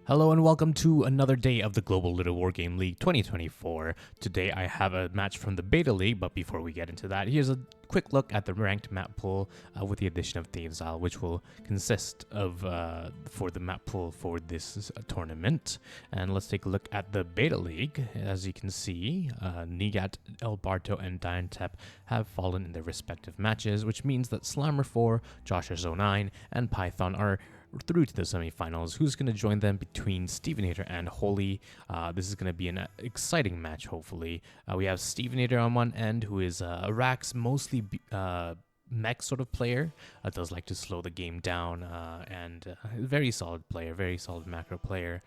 Hello and welcome to another day of the Global Littlewargame League 2024. Today I have a match from the Beta League, but before we get into that, here's a quick look at the ranked map pool with the addition of Steveinator, which will consist of for the map pool for this tournament. And let's take a look at the Beta League. As you can see, Nigat, El Barto, and Diantep have fallen in their respective matches, which means that Slammer4, Joshua09, and Python are through to the semifinals. Who's going to join them between Steveinator and Holy? This is going to be an exciting match, hopefully. We have Steveinator on one end, who is a Rax mostly mech sort of player, does like to slow the game down, and very solid player, very solid macro player,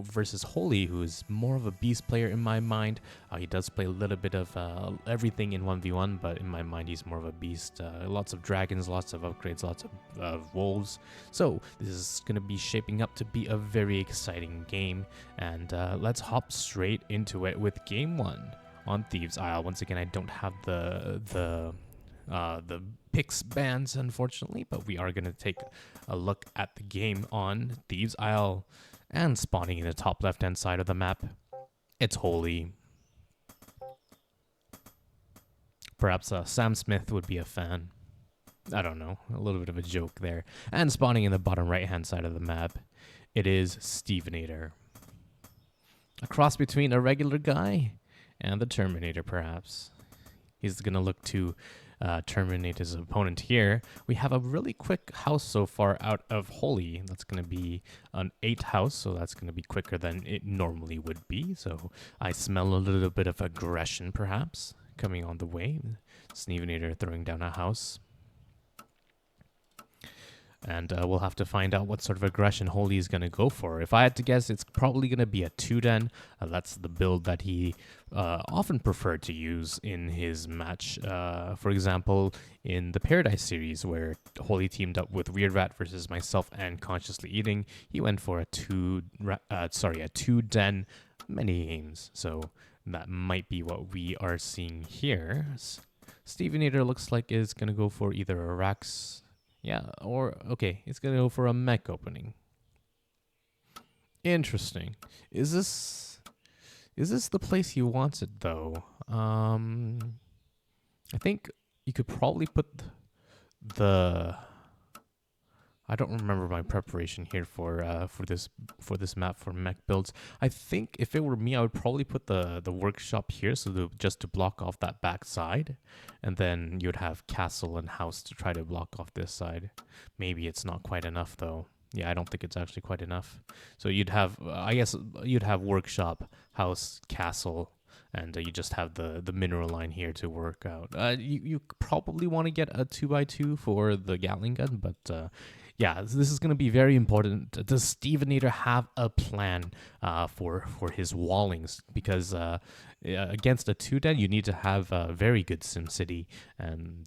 versus Holy, who is more of a beast player in my mind. He does play a little bit of everything in 1v1, but in my mind he's more of a beast. Lots of dragons, lots of upgrades, lots of wolves. So this is going to be shaping up to be a very exciting game, and let's hop straight into it with game one on Thieves Isle. Once again, I don't have the picks bands, unfortunately, but we are going to take a look at the game on Thieves Isle. And spawning in the top left-hand side of the map, it's Holy. Perhaps Sam Smith would be a fan. I don't know, a little bit of a joke there. And spawning in the bottom right-hand side of the map, it is Steveinator. A cross between a regular guy and the Terminator, perhaps. He's going to look to terminate his opponent here. We have a really quick house so far out of Holy. That's going to be an 8 house, so that's going to be quicker than it normally would be. So I smell a little bit of aggression, perhaps, coming on the way. Steveinator throwing down a house. And we'll have to find out what sort of aggression Holy is going to go for. If I had to guess, it's probably going to be a 2-den. That's the build that he often preferred to use in his match. For example, in the Paradise series, where Holy teamed up with Weird Rat versus myself and Consciously Eating, he went for a 2-den many games. So that might be what we are seeing here. Steveinator looks like is going to go for either a Rax. Yeah, or, okay, it's going to go for a mech opening. Interesting. Is this the place he wants it, though? I think you could probably put the... I don't remember my preparation here for this map for mech builds. I think if it were me, I would probably put the workshop here, so just to block off that back side, and then you'd have castle and house to try to block off this side. Maybe it's not quite enough though. Yeah, I don't think it's actually quite enough. So you'd have, I guess you'd have workshop, house, castle, and you just have the mineral line here to work out. You probably want to get a 2x2 for the Gatling gun, but yeah, this is going to be very important. Does Steveinator have a plan for his wallings? Because against a 2-den, you need to have a very good SimCity. And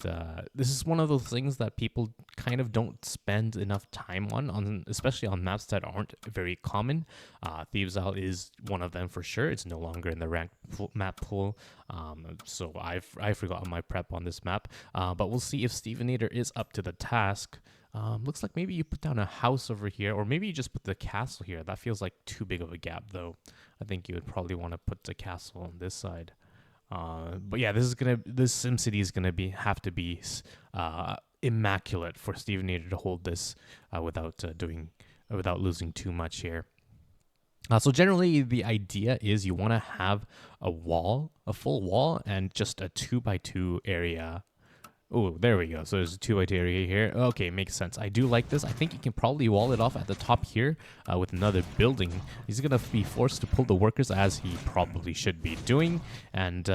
this is one of those things that people kind of don't spend enough time on, especially on maps that aren't very common. Thieves Isle is one of them for sure. It's no longer in the ranked map pool. So I've forgotten my prep on this map. But we'll see if Steveinator is up to the task. Looks like maybe you put down a house over here, or maybe you just put the castle here. That feels like too big of a gap, though. I think you would probably want to put the castle on this side. But yeah, this SimCity is gonna have to be immaculate for Steveinator to hold this without losing too much here. So generally, the idea is you want to have a full wall, and just a 2x2 area. Oh, there we go. So there's a 2x2 area here. Okay, makes sense. I do like this. I think you can probably wall it off at the top here with another building. He's going to be forced to pull the workers, as he probably should be doing. And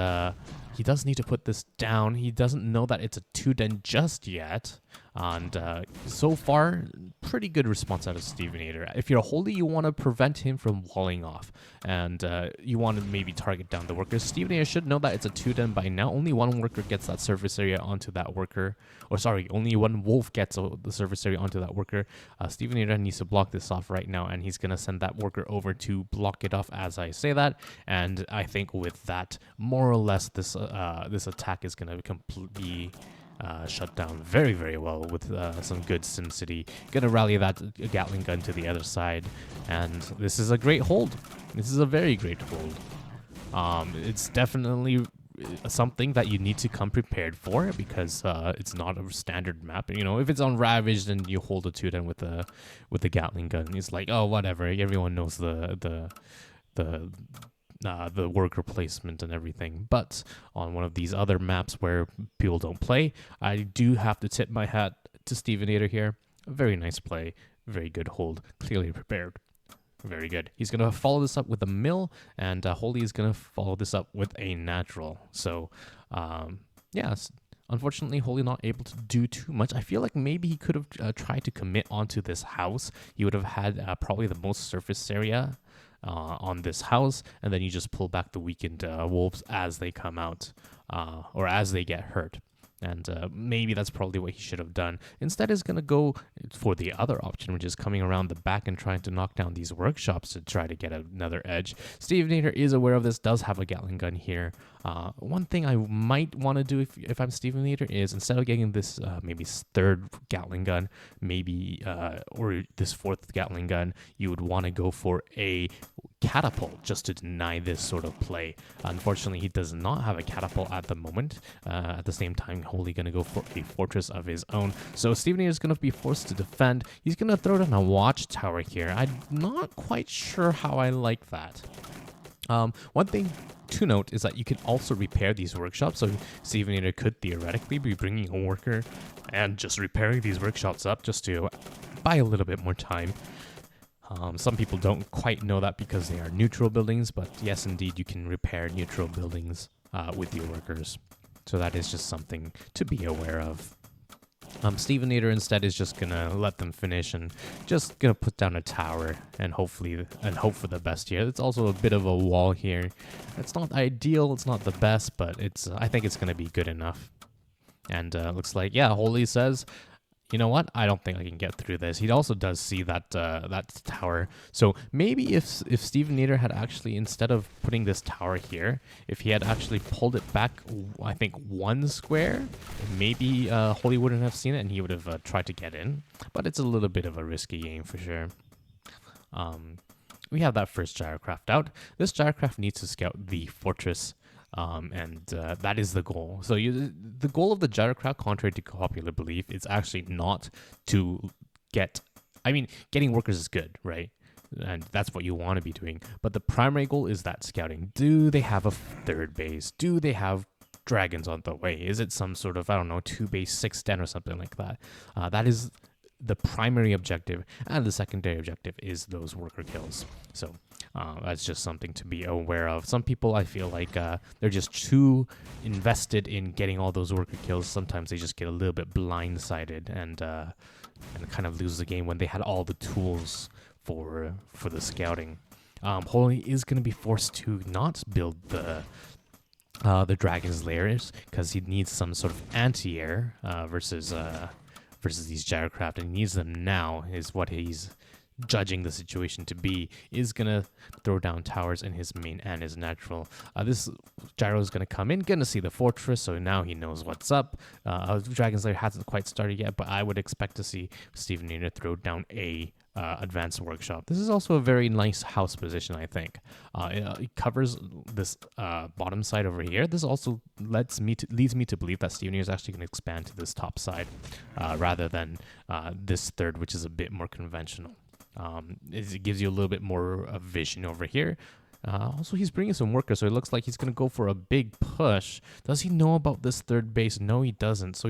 he does need to put this down. He doesn't know that it's a 2-den just yet. And so far, pretty good response out of Steveinator. If you're Holy, you want to prevent him from walling off. And you want to maybe target down the workers. Steveinator should know that it's a 2-den by now. Only one worker gets that surface area onto that worker. Or sorry, only one wolf gets the surface area onto that worker. Steveinator needs to block this off right now. And he's going to send that worker over to block it off as I say that. And I think with that, more or less, this attack is going to be shut down very, very well with some good SimCity. Gonna rally that Gatling gun to the other side, and this is a great hold. This is a very great hold. It's definitely something that you need to come prepared for because it's not a standard map. You know, if it's on Ravaged and you hold a 2-10 with the Gatling gun, it's like, oh, whatever. Everyone knows the worker placement and everything. But on one of these other maps where people don't play, I do have to tip my hat to Steveinator here. A very nice play, very good hold, clearly prepared. Very good. He's going to follow this up with a mill, and Holy is going to follow this up with a natural. So, yes, unfortunately, Holy not able to do too much. I feel like maybe he could have tried to commit onto this house. He would have had probably the most surface area on this house, and then you just pull back the weakened wolves as they come out or as they get hurt. And maybe that's probably what he should have done. Instead, is going to go for the other option, which is coming around the back and trying to knock down these workshops to try to get another edge. Steveinator is aware of this, does have a Gatling gun here. One thing I might want to do if I'm Steveinator is instead of getting this maybe third Gatling gun, maybe or this fourth Gatling gun, you would want to go for a catapult just to deny this sort of play. Unfortunately, he does not have a catapult at the moment. At the same time, Holy going to go for a fortress of his own. So Steveinator is going to be forced to defend. He's going to throw down a watchtower here. I'm not quite sure how I like that. One thing to note is that you can also repair these workshops. So Steveinator could theoretically be bringing a worker and just repairing these workshops up just to buy a little bit more time. Some people don't quite know that because they are neutral buildings, but yes, indeed, you can repair neutral buildings with your workers. So that is just something to be aware of. Steveinator instead is just gonna let them finish and just gonna put down a tower and hope for the best here. It's also a bit of a wall here. It's not ideal, it's not the best, but I think it's gonna be good enough. And looks like, yeah, Holy says, you know what? I don't think I can get through this. He also does see that tower. So maybe if Steveinator had actually, instead of putting this tower here, if he had actually pulled it back, I think 1 square, maybe Holy wouldn't have seen it and he would have tried to get in. But it's a little bit of a risky game for sure. We have that first gyrocraft out. This gyrocraft needs to scout the fortress. And that is the goal. So the goal of the gyrocraft, contrary to popular belief, is actually not to get... I mean, getting workers is good, right? And that's what you want to be doing. But the primary goal is that scouting. Do they have a third base? Do they have dragons on the way? Is it some sort of, I don't know, 2-base 6-10 or something like that? That is the primary objective, and the secondary objective is those worker kills. So that's just something to be aware of. Some people, I feel like they're just too invested in getting all those worker kills. Sometimes they just get a little bit blindsided and kind of lose the game when they had all the tools for the scouting. Holy is going to be forced to not build the dragon's lairs because he needs some sort of anti-air versus these gyrocraft, and he needs them now, is what he's judging the situation to be. Is gonna throw down towers in his main and his natural. This gyro is gonna come in, gonna see the fortress, so now he knows what's up. Dragon's Lair hasn't quite started yet, but I would expect to see Steveinator throw down a advanced workshop. This is also a very nice house position, I think. It covers this bottom side over here. This also leads me to believe that Steveinator is actually going to expand to this top side rather than this third, which is a bit more conventional. It gives you a little bit more vision over here. Also, he's bringing some workers, so it looks like he's going to go for a big push. Does he know about this third base? No, he doesn't. So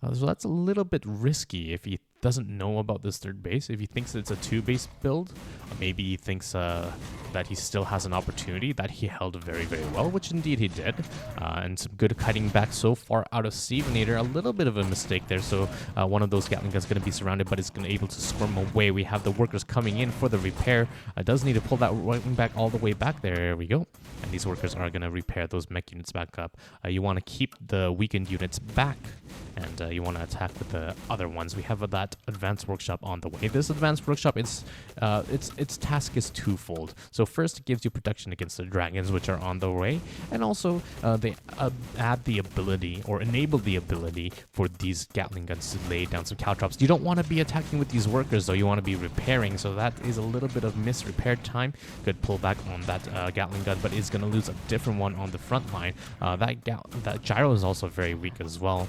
that's a little bit risky if he doesn't know about this third base. If he thinks it's a 2-base build, maybe he thinks that he still has an opportunity that he held very, very well, which indeed he did. And some good cutting back so far out of Steveinator. A little bit of a mistake there. So one of those Gatling guns is going to be surrounded, but it's going to be able to squirm away. We have the workers coming in for the repair. Does need to pull that wing back all the way back. There we go. And these workers are going to repair those mech units back up. You want to keep the weakened units back, and you want to attack with the other ones. We have that that advanced workshop on the way. This advanced workshop, its task is twofold. So first, it gives you protection against the dragons, which are on the way, and also they add the ability or enable the ability for these Gatling guns to lay down some caltrops. You don't want to be attacking with these workers, though. You want to be repairing, so that is a little bit of missed repair time. Good pullback on that Gatling gun, but is going to lose a different one on the front line. That gyro is also very weak as well.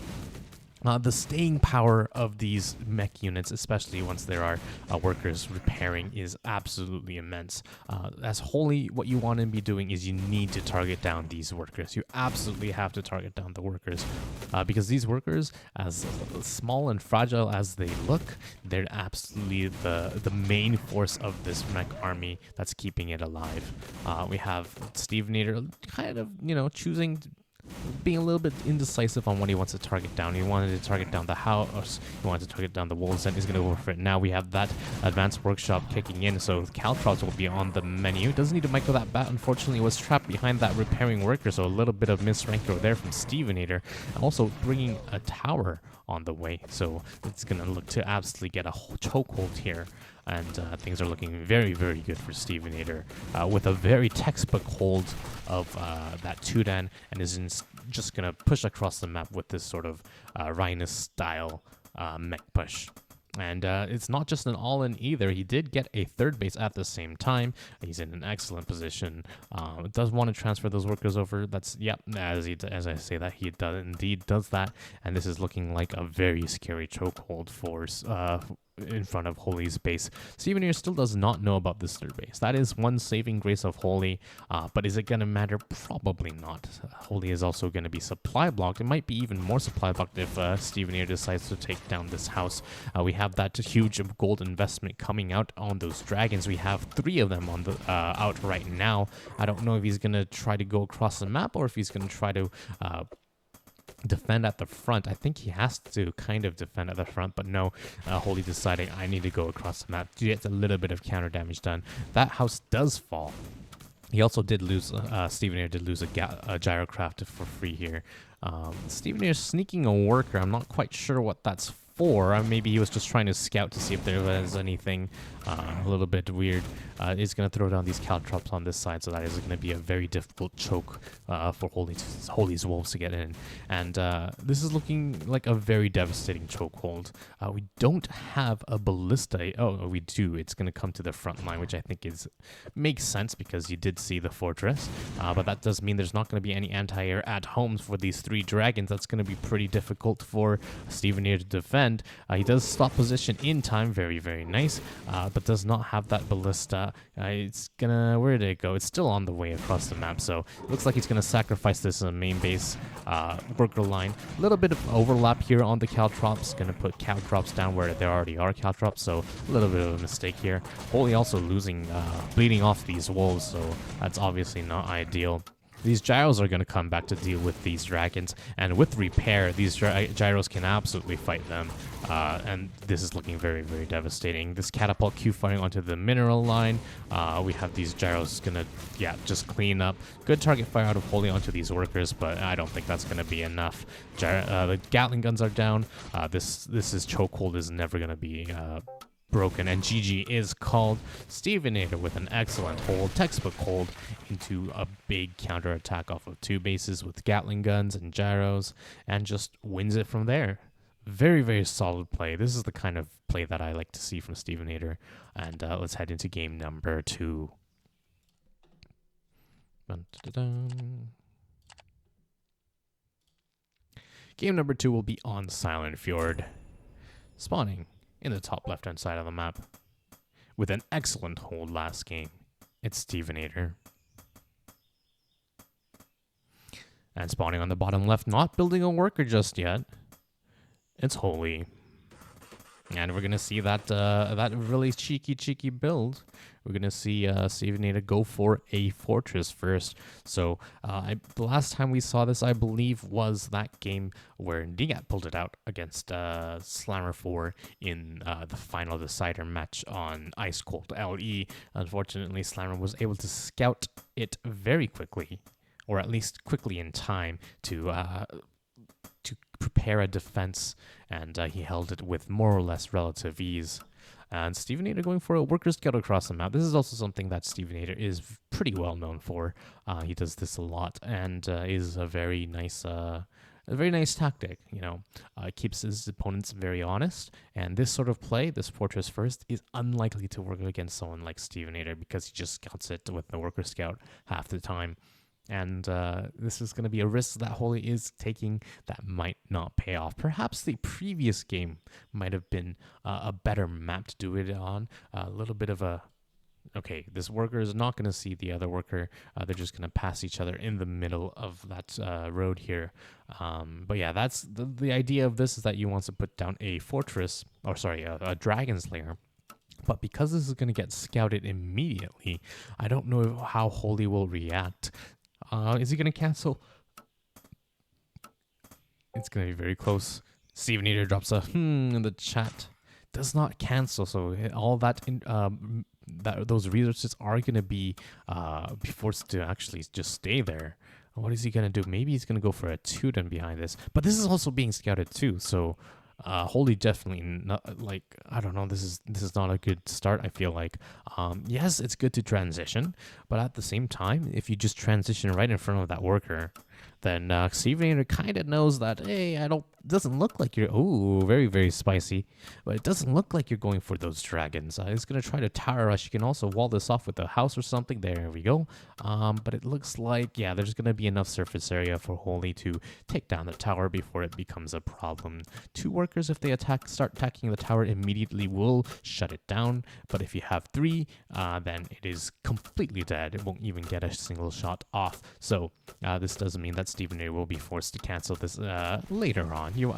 The staying power of these mech units, especially once there are workers repairing, is absolutely immense. As Holy, what you want to be doing is you need to target down these workers. You absolutely have to target down the workers because these workers, as small and fragile as they look, they're absolutely the main force of this mech army that's keeping it alive. We have Steveinator kind of, choosing, being a little bit indecisive on what he wants to target down. He wanted to target down the house, he wanted to target down the wolves, and he's going to go for it. Now we have that advanced workshop kicking in, so caltrops will be on the menu. Doesn't need to micro that bat, unfortunately. Was trapped behind that repairing worker, so a little bit of misranker there from Steveinator. Also bringing a tower on the way, so it's going to look to absolutely get a chokehold here. And things are looking very, very good for Steveinator with a very textbook hold of that Tudan, and is just going to push across the map with this sort of Rhinus-style mech push. And it's not just an all-in either. He did get a third base at the same time. He's in an excellent position. Does want to transfer those workers over. That's, yep, as I say that, he indeed does that. And this is looking like a very scary chokehold for in front of Holy's base. Steveinator still does not know about this third base. That is one saving grace of Holy, but is it going to matter? Probably not. Holy is also going to be supply blocked. It might be even more supply blocked if Steveinator decides to take down this house. We have that huge gold investment coming out on those dragons. We have 3 of them on the out right now. I don't know if he's going to try to go across the map or if he's going to try to defend at the front. I think he has to kind of defend at the front, but no, Holy deciding I need to go across the map to get a little bit of counter damage done. That house does fall. He also did lose, Steveinator did lose a gyrocraft for free here. Steveinator sneaking a worker. I'm not quite sure what that's for. Maybe he was just trying to scout to see if there was anything a little bit weird. He's going to throw down these caltrops on this side, so that is going to be a very difficult choke for Holy's wolves to get in. And this is looking like a very devastating chokehold. We don't have a ballista. Oh, we do. It's going to come to the front line, which I think makes sense because you did see the fortress. But that does mean there's not going to be any anti-air at homes for these 3 dragons. That's going to be pretty difficult for Steveinator to defend. He does stop position in time, very, very nice, but does not have that ballista. It's gonna, where did it go? It's still on the way across the map, so it looks like he's gonna sacrifice this main base worker line. A little bit of overlap here on the caltrops, gonna put caltrops down where there already are caltrops, so a little bit of a mistake here. Holy also losing, bleeding off these wolves, so that's obviously not ideal. These gyros are going to come back to deal with these dragons, and with repair, these gyros can absolutely fight them, and this is looking very, very devastating. This catapult Q firing onto the mineral line. We have these gyros going to, just clean up. Good target fire out of Holy onto these workers, but I don't think that's going to be enough. The Gatling guns are down. This chokehold is never going to be broken, and GG is called. Steveinator with an excellent hold, textbook hold, into a big counter attack off of 2 bases with Gatling guns and gyros, and just wins it from there. Very, very solid play. This is the kind of play that I like to see from Steveinator, and let's head into game number 2. Game number 2 will be on Silent Fjord, spawning in the top left-hand side of the map with an excellent hold last game. It's Steveinator. And spawning on the bottom left, not building a worker just yet, it's Holy. And we're going to see that that really cheeky build. We're going to see Steveinator go for a fortress first. So the last time we saw this, I believe, was that game where Nigat pulled it out against Slammer 4 in the final decider match on Ice Cold LE. Unfortunately, Slammer was able to scout it very quickly, or at least quickly in time to prepare a defense, and he held it with more or less relative ease. And Steveinator going for a worker scout across the map. This is also something that Steveinator is pretty well known for. He does this a lot, and is a very nice tactic. Keeps his opponents very honest. And this sort of play, this fortress first, is unlikely to work against someone like Steveinator because he just scouts it with the worker scout half the time. And this is going to be a risk that Holy is taking that might not pay off. Perhaps the previous game might have been a better map to do it on. A little bit of a, okay, this worker is not going to see the other worker. They're just going to pass each other in the middle of that road here. But yeah, that's the idea of this, is that you want to put down a fortress, or sorry, a dragon's lair. But because this is going to get scouted immediately, I don't know how Holy will react. Is he going to cancel? It's going to be very close. Steveinator drops a in the chat. Does not cancel, so all that those resources are going to be forced to actually just stay there. What is he going to do? Maybe he's going to go for a 2-den behind this. But this is also being scouted too, so Holy definitely not, like, I don't know, this is not a good start, I feel like. Yes, it's good to transition, but at the same time, if you just transition right in front of that worker, then Steveinator kind of knows that, hey, doesn't look like you're, very, very spicy, but it doesn't look like you're going for those dragons. He's going to try to tower rush. You can also wall this off with a house or something. There we go. But it looks like, yeah, there's going to be enough surface area for Holy to take down the tower before it becomes a problem. 2 workers, if they start attacking the tower immediately, will shut it down. But if you have 3, then it is completely dead. It won't even get a single shot off. So this does mean that Steveinator will be forced to cancel this later on. You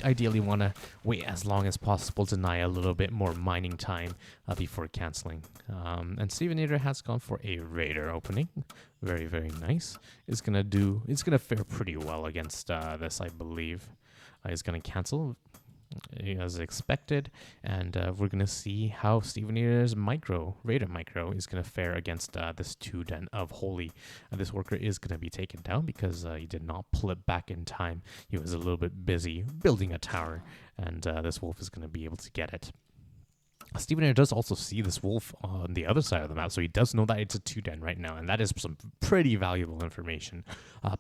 ideally want to wait as long as possible, deny a little bit more mining time before canceling. And Steveinator has gone for a Raider opening. Very, very nice. It's gonna fare pretty well against this, I believe. He's gonna cancel as expected, and we're going to see how Steveinator's Raider Micro is going to fare against this 2-den of Holy. This worker is going to be taken down because he did not pull it back in time. He was a little bit busy building a tower, and this wolf is going to be able to get it. Steveinator does also see this wolf on the other side of the map, so he does know that it's a 2-den right now, and that is some pretty valuable information.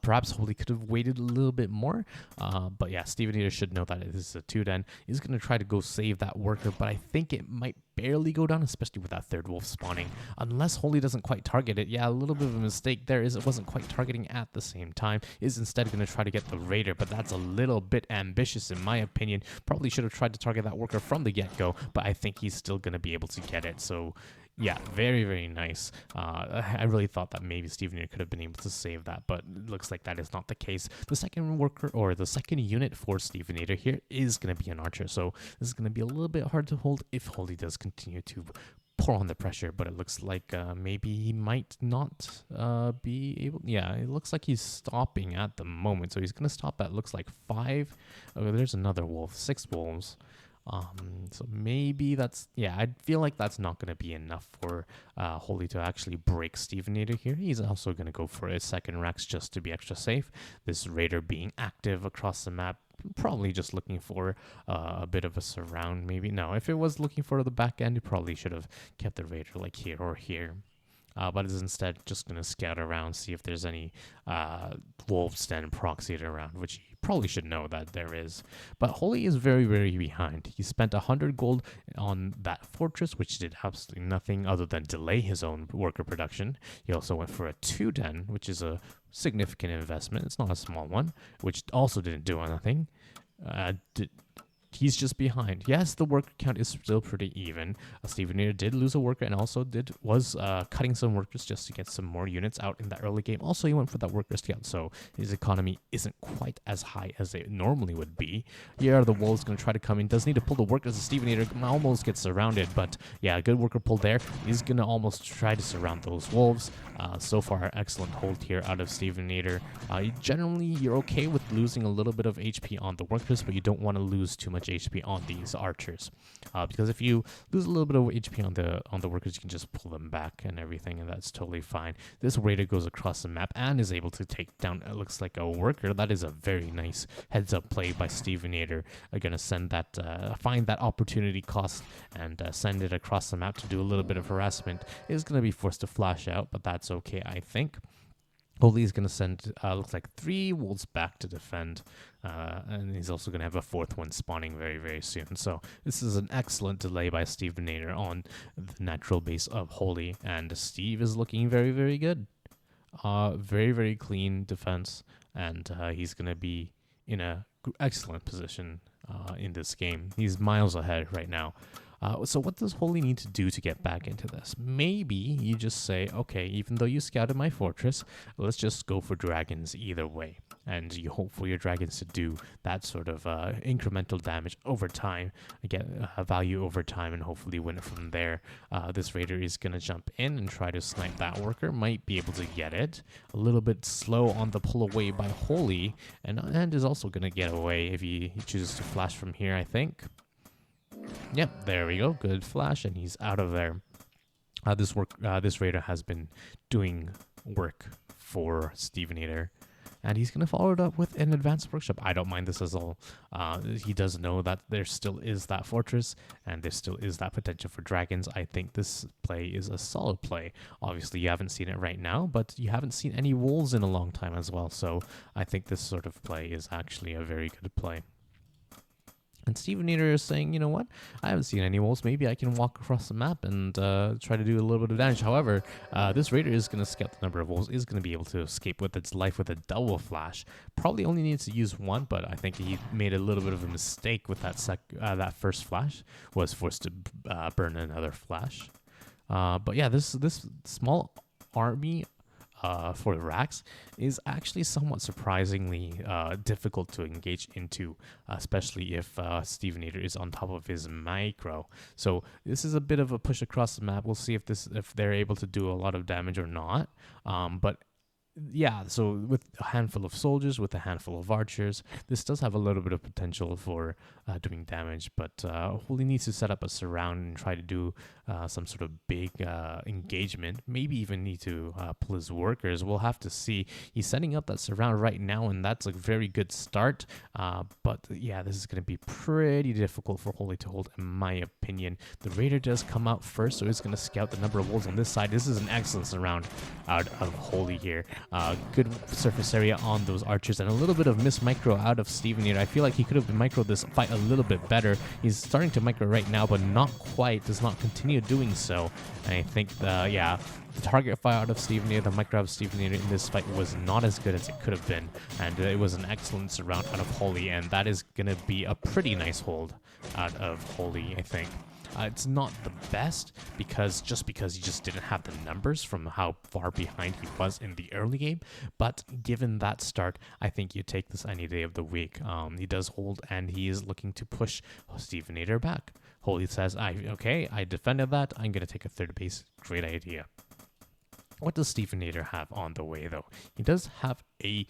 Perhaps Holy could have waited a little bit more, but yeah, Steveinator should know that it is a 2-den. He's going to try to go save that worker, but I think it might barely go down, especially with that 3rd wolf spawning, unless Holy doesn't quite target it. Yeah, a little bit of a mistake there is it wasn't quite targeting at the same time. Is instead going to try to get the Raider, but that's a little bit ambitious in my opinion. Probably should have tried to target that worker from the get-go, but I think he's still going to be able to get it. So yeah, very, very nice. I really thought that maybe Steveinator could have been able to save that, but it looks like that is not the case. The second worker, or the second unit for Steveinator here, is going to be an archer, so this is going to be a little bit hard to hold if Holy does continue to pour on the pressure, but it looks like maybe he might not be able. Yeah, it looks like he's stopping at the moment, so he's going to stop at, looks like 5. Oh, there's another wolf, 6 wolves. So maybe that's, yeah, I feel like that's not going to be enough for Holy to actually break Steveinator here. He's also going to go for a 2nd Rex just to be extra safe. This Raider being active across the map, probably just looking for a bit of a surround, maybe. No, if it was looking for the back end, it probably should have kept the Raider like here or here. But is instead just going to scout around, see if there's any wolves den proxied around, which you probably should know that there is. But Holy is very, very behind. He spent 100 gold on that fortress, which did absolutely nothing other than delay his own worker production. He also went for a 2-den, which is a significant investment. It's not a small one, which also didn't do anything. He's just behind. Yes, the worker count is still pretty even. Steveinator did lose a worker and also was cutting some workers just to get some more units out in that early game. Also, he went for that worker scout, so his economy isn't quite as high as it normally would be. Here, the wolves going to try to come in. Does need to pull the workers. Steveinator almost gets surrounded, but yeah, a good worker pull there. He's going to almost try to surround those wolves. So far, excellent hold here out of Steveinator. Generally, you're okay with losing a little bit of HP on the workers, but you don't want to lose too much much HP on these archers, because if you lose a little bit of HP on the workers, you can just pull them back and everything, and that's totally fine. This raider goes across the map and is able to take down, it looks like, a worker. That is a very nice heads up play by Steveinator. Gonna send that, find that opportunity cost and send it across the map to do a little bit of harassment. Is gonna be forced to flash out, but that's okay, I think. Holy is going to send, looks like 3 wolves back to defend, and he's also going to have a 4th one spawning very, very soon. So this is an excellent delay by Steveinator on the natural base of Holy, and Steve is looking very, very good. Very, very clean defense, and he's going to be in a excellent position in this game. He's miles ahead right now. So what does Holy need to do to get back into this? Maybe you just say, okay, even though you scouted my fortress, let's just go for dragons either way. And you hope for your dragons to do that sort of incremental damage over time, get value over time, and hopefully win it from there. This raider is going to jump in and try to snipe that worker. Might be able to get it. A little bit slow on the pull away by Holy, and is also going to get away if he chooses to flash from here, I think. Yep, there we go. Good flash, and he's out of there. This raider has been doing work for Steveinator, and he's going to follow it up with an advanced workshop. I don't mind this at all. He does know that there still is that fortress, and there still is that potential for dragons. I think this play is a solid play. Obviously, you haven't seen it right now, but you haven't seen any wolves in a long time as well, so I think this sort of play is actually a very good play. And Steveinator is saying, you know what, I haven't seen any wolves. Maybe I can walk across the map and try to do a little bit of damage. However, this raider is going to scout the number of wolves, is going to be able to escape with its life with a double flash. Probably only needs to use one, but I think he made a little bit of a mistake with that first flash. Was forced to burn another flash. But yeah, this small army for the racks is actually somewhat surprisingly difficult to engage into, especially if Steveinator is on top of his micro. So this is a bit of a push across the map. We'll see if they're able to do a lot of damage or not. But yeah, so with a handful of soldiers, with a handful of archers, this does have a little bit of potential for doing damage, but Holy needs to set up a surround and try to do some sort of big engagement, maybe even need to pull his workers. We'll have to see. He's setting up that surround right now, and that's a very good start, but yeah, this is going to be pretty difficult for Holy to hold, in my opinion. The raider does come out first, so he's going to scout the number of wolves on this side. This is an excellent surround out of Holy here. Good surface area on those archers, and a little bit of miss micro out of Steveinator. I feel like he could have microed this fight a little bit better. He's starting to micro right now, but not quite. Does not continue doing so. And I think the target fire out of Steveinator, the micro out of Steveinator in this fight was not as good as it could have been, and it was an excellent surround out of Holy, and that is gonna be a pretty nice hold out of Holy, I think. It's not the best because he just didn't have the numbers from how far behind he was in the early game. But given that start, I think you take this any day of the week. He does hold, and he is looking to push Steveinator back. Holy says, I defended that. I'm going to take a third base. Great idea. What does Steveinator have on the way, though? He does have a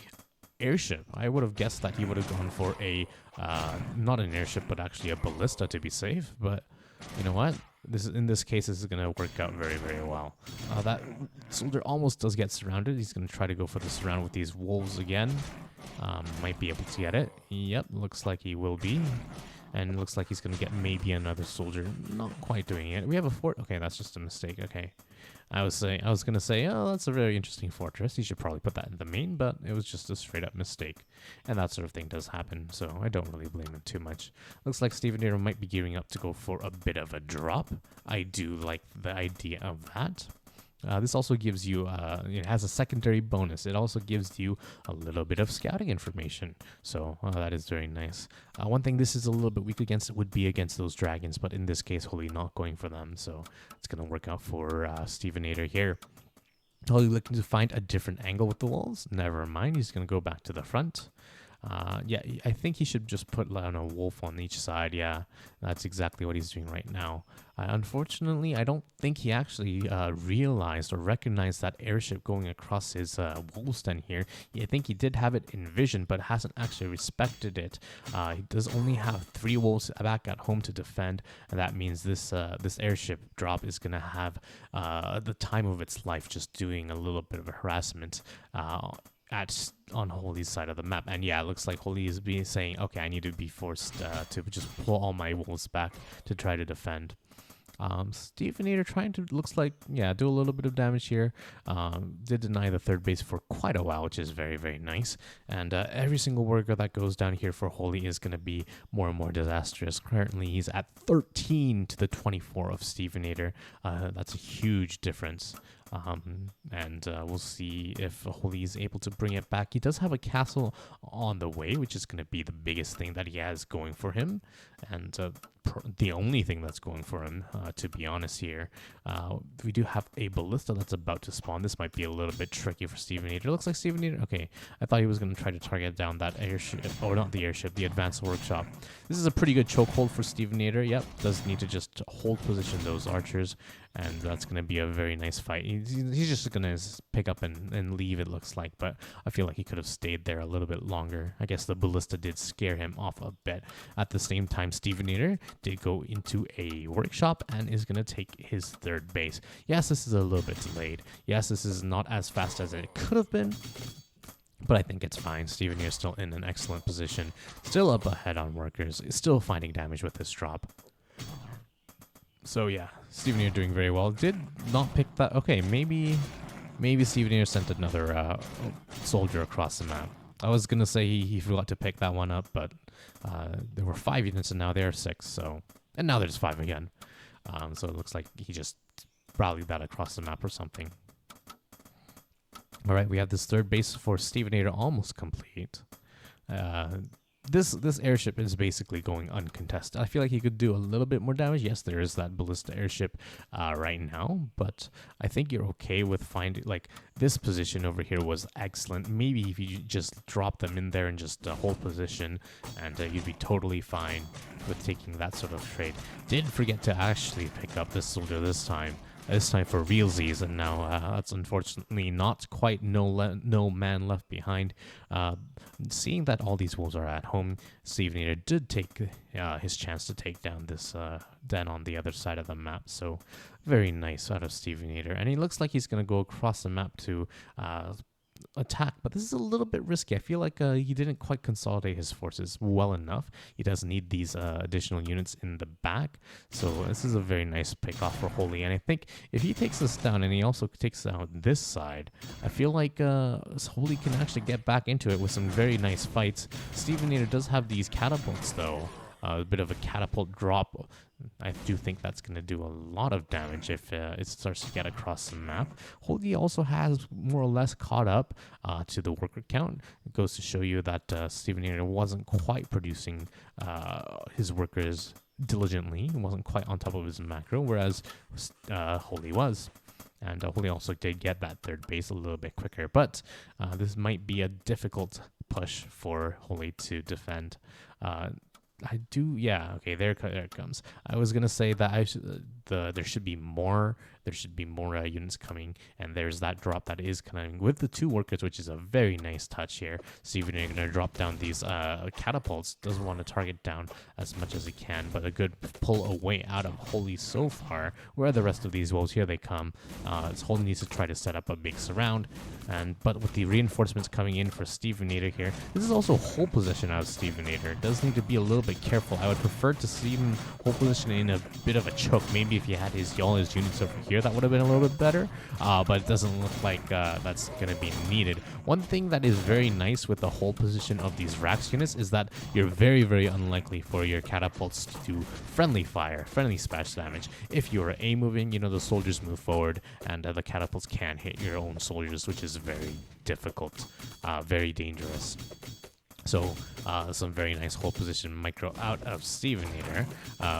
airship. I would have guessed that he would have gone for a, not an airship, but actually a ballista to be safe. But you know what? In this case, this is going to work out very, very well. That soldier almost does get surrounded. He's going to try to go for the surround with these wolves again. Might be able to get it. Yep, looks like he will be. And looks like he's going to get maybe another soldier. Not quite doing it. We have a fort. Okay, that's just a mistake. Okay. I was going to say, oh, that's a very interesting fortress. You should probably put that in the main, but it was just a straight up mistake. And that sort of thing does happen, so I don't really blame him too much. Looks like Steveinator might be gearing up to go for a bit of a drop. I do like the idea of that. This also gives you, it has a secondary bonus. It also gives you a little bit of scouting information. So that is very nice. One thing this is a little bit weak against would be against those dragons, but in this case, Holy not going for them. So it's going to work out for Steveinator here. Holy looking to find a different angle with the walls. Never mind. He's going to go back to the front. Yeah, I think he should just put a wolf on each side. Yeah, that's exactly what he's doing right now. Unfortunately, I don't think he actually realized or recognized that airship going across his wolf's den here. I think he did have it in vision, but hasn't actually respected it. He does only have 3 wolves back at home to defend, and that means this airship drop is going to have the time of its life just doing a little bit of a harassment on Holy's side of the map. And yeah, it looks like Holy is being saying, okay, I need to be forced to just pull all my wolves back to try to defend. Steveinator trying to, looks like, yeah, do a little bit of damage here. Did deny the third base for quite a while, which is very, very nice. And every single worker that goes down here for Holy is going to be more and more disastrous. Currently, he's at 13 to the 24 of Steveinator. That's a huge difference. And we'll see if Holy is able to bring it back. He does have a castle on the way, which is going to be the biggest thing that he has going for him, and the only thing that's going for him, to be honest here. We do have a ballista that's about to spawn. This might be a little bit tricky for Steveinator. Looks like Steveinator, okay, I thought he was going to try to target down that airship, or not the airship, the advanced workshop. This is a pretty good chokehold for Steveinator. Yep, does need to just hold position those archers, and that's going to be a very nice fight. He's just going to pick up and leave, it looks like, but I feel like he could have stayed there a little bit longer. I guess the ballista did scare him off a bit. At the same time, Steveinator did go into a workshop and is going to take his third base. Yes, this is a little bit delayed. Yes, this is not as fast as it could have been, but I think it's fine. Steveinator is still in an excellent position, still up ahead on workers, still finding damage with this drop. So yeah, Steveinator doing very well. Did not pick that. Okay, maybe Steveinator sent another soldier across the map. I was gonna say he forgot to pick that one up, but there were 5 units and now there are 6. So, and now there's 5 again. So it looks like he just rallied that across the map or something. All right, we have this third base for Steveinator almost complete. This airship is basically going uncontested. I feel like he could do a little bit more damage. Yes, there is that ballista airship right now, but I think you're okay with finding, like, this position over here was excellent. Maybe if you just drop them in there and just hold position, and you'd be totally fine with taking that sort of trade. Did forget to actually pick up this soldier this time for realsies, and now that's unfortunately not quite no man left behind. Seeing that all these wolves are at home, Steveinator did take his chance to take down this den on the other side of the map. So very nice out of Steveinator, and he looks like he's going to go across the map to attack, but this is a little bit risky. I feel like he didn't quite consolidate his forces well enough. He does need these additional units in the back, so this is a very nice pick off for Holy. And I think if he takes this down and he also takes down this side, I feel like Holy can actually get back into it with some very nice fights. Steveinator does have these catapults though, a bit of a catapult drop. I do think that's going to do a lot of damage if it starts to get across the map. Holy also has more or less caught up to the worker count. It goes to show you that Steveinator wasn't quite producing his workers diligently. He wasn't quite on top of his macro, whereas Holy was. And Holy also did get that third base a little bit quicker. But this might be a difficult push for Holy to defend. Yeah, okay, there it comes. I was gonna say that there should be more units coming, and there's that drop that is coming with the 2 workers, which is a very nice touch here. Steveinator gonna drop down these catapults. Doesn't want to target down as much as he can, but a good pull away out of Holy so far. Where are the rest of these wolves? Here they come. Holy needs to try to set up a big surround, but with the reinforcements coming in for Steveinator here, this is also whole position out of Steveinator. Does need to be a little bit careful. I would prefer to see him hold position in a bit of a choke. Maybe if he had all his units over here, that would have been a little bit better, but it doesn't look like that's going to be needed. One thing that is very nice with the whole position of these Rax units is that you're very, very unlikely for your catapults to do friendly fire, friendly splash damage. If you're A-moving, the soldiers move forward, and the catapults can hit your own soldiers, which is very difficult, very dangerous. So some very nice hold position micro out of Steveinator.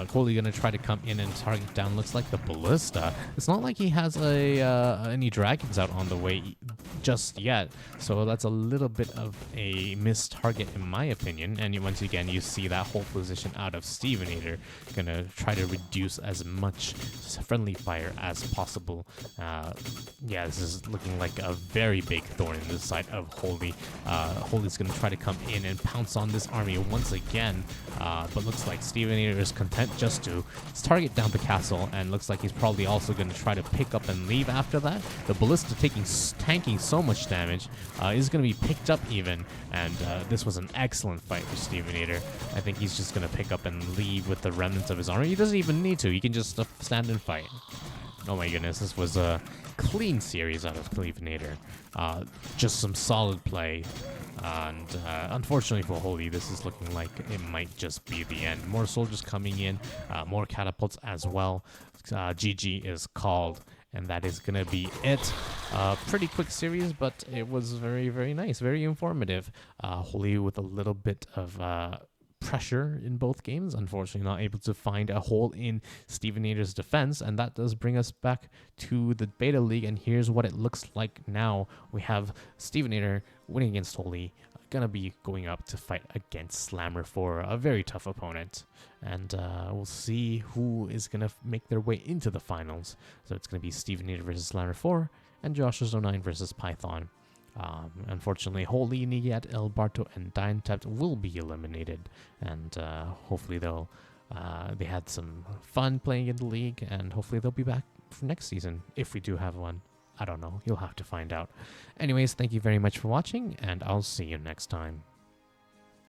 Holy gonna try to come in and target down. Looks like the ballista. It's not like he has any dragons out on the way just yet. So that's a little bit of a missed target in my opinion. And once again, you see that hold position out of Steveinator. Gonna try to reduce as much friendly fire as possible. Yeah, this is looking like a very big thorn in the side of Holy. Holy's gonna try to come in and pounce on this army once again, but looks like Steveinator is content just to target down the castle, and looks like he's probably also going to try to pick up and leave after that. The ballista tanking so much damage is going to be picked up even, and this was an excellent fight for Steveinator. I think he's just going to pick up and leave with the remnants of his army. He doesn't even need to. He can just stand and fight. Oh my goodness, this was a clean series out of Steveinator. Just some solid play. And unfortunately for Holy, this is looking like it might just be the end. More soldiers coming in, more catapults as well. GG is called, and that is going to be it. Pretty quick series, but it was very, very nice, very informative. Holy with a little bit of pressure in both games, unfortunately not able to find a hole in Steveinator's defense, and that does bring us back to the beta league, and here's what it looks like now. We have Steveinator winning against Holy, gonna be going up to fight against Slammer for a very tough opponent, and we'll see who is gonna make their way into the finals. So it's gonna be Steveinator versus Slammer 4 and Joshua09 versus Python. Unfortunately, Holy, Nigat, El Barto, and Diantept will be eliminated, and hopefully they had some fun playing in the league, and hopefully they'll be back for next season, if we do have one. I don't know. You'll have to find out. Anyways, thank you very much for watching, and I'll see you next time.